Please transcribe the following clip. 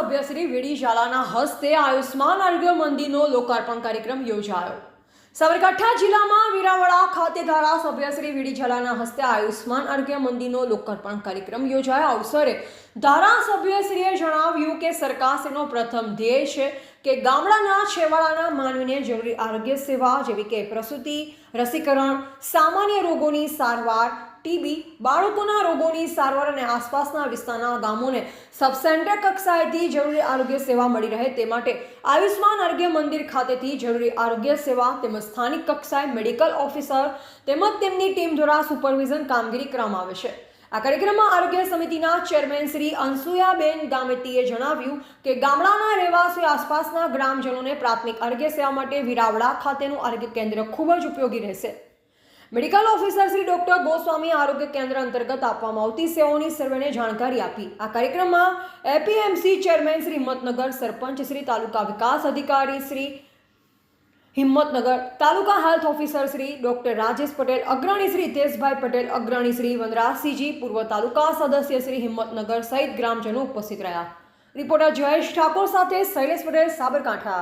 ધારાસભ્ય શ્રી વીડી ઝાલાના હસ્તે આયુષ્માન આરોગ્ય મંદિરનો લોકાર્પણ કાર્યક્રમ યોજાયો। સાબરકાંઠા જિલ્લામાં વીરાવળા ખાતે ધારાસભ્ય શ્રી વીડી ઝાલાના હસ્તે આયુષ્માન આરોગ્ય મંદિરનો લોકાર્પણ કાર્યક્રમ યોજાયો। અવસરે ધારાસભ્યશ્રીએ જણાવ્યું કે સરકારશ્રીનો પ્રથમ ધ્યેય છે કે ગામડાના છેવાડાના માનવીને જરૂરી આરોગ્ય સેવા જેવી કે પ્રસૂતિ, રસીકરણ, સામાન્ય રોગોની સારવાર, ટીબી, બાળકોના રોગોની સારવાર અને આસપાસના વિસ્તારના ગામોને સબ સેન્ટર કક્ષાએથી જરૂરી આરોગ્ય સેવા મળી રહે તે માટે આયુષ્માન આરોગ્ય મંદિર ખાતેથી જરૂરી આરોગ્ય સેવા તેમજ સ્થાનિક કક્ષાએ મેડિકલ ઓફિસર તેમજ તેમની ટીમ દ્વારા સુપરવિઝન કામગીરી કરવામાં આવે છે। આ કાર્યક્રમમાં આરોગ્ય સમિતિના ચેરમેન શ્રી અંસુયાબેન ગામેતીએ જણાવ્યું કે ગામડાના રહેવાસીઓ આસપાસના ગ્રામજનોને પ્રાથમિક આરોગ્ય સેવા માટે વીરાવળા ખાતેનું આરોગ્ય કેન્દ્ર ખૂબ જ ઉપયોગી રહેશે। Medical officer Shri doctor Goswami આરોગ્ય કેન્દ્ર અંતર્ગત આપવામાં આવતી સેવાઓની સર્વેને જાણકારી આપી। આ કાર્યક્રમમાં એપીએમસી ચેરમેન શ્રી હિંમતનગર, સરપંચ શ્રી, તાલુકા વિકાસ અધિકારી શ્રી હિંમતનગર, તાલુકા health officer Shri doctor Rajesh Patel, અગ્રણી શ્રી હિતેશભાઈ પટેલ, અગ્રણી શ્રી વનરાજસિંહજી, પૂર્વ તાલુકા સદસ્ય શ્રી હિંમતનગર સહિત ગ્રામજનો ઉપસ્થિત રહ્યા। રિપોર્ટર જયેશ ઠાકોર સાથે શૈલેષ પટેલ, સાબરકાંઠા।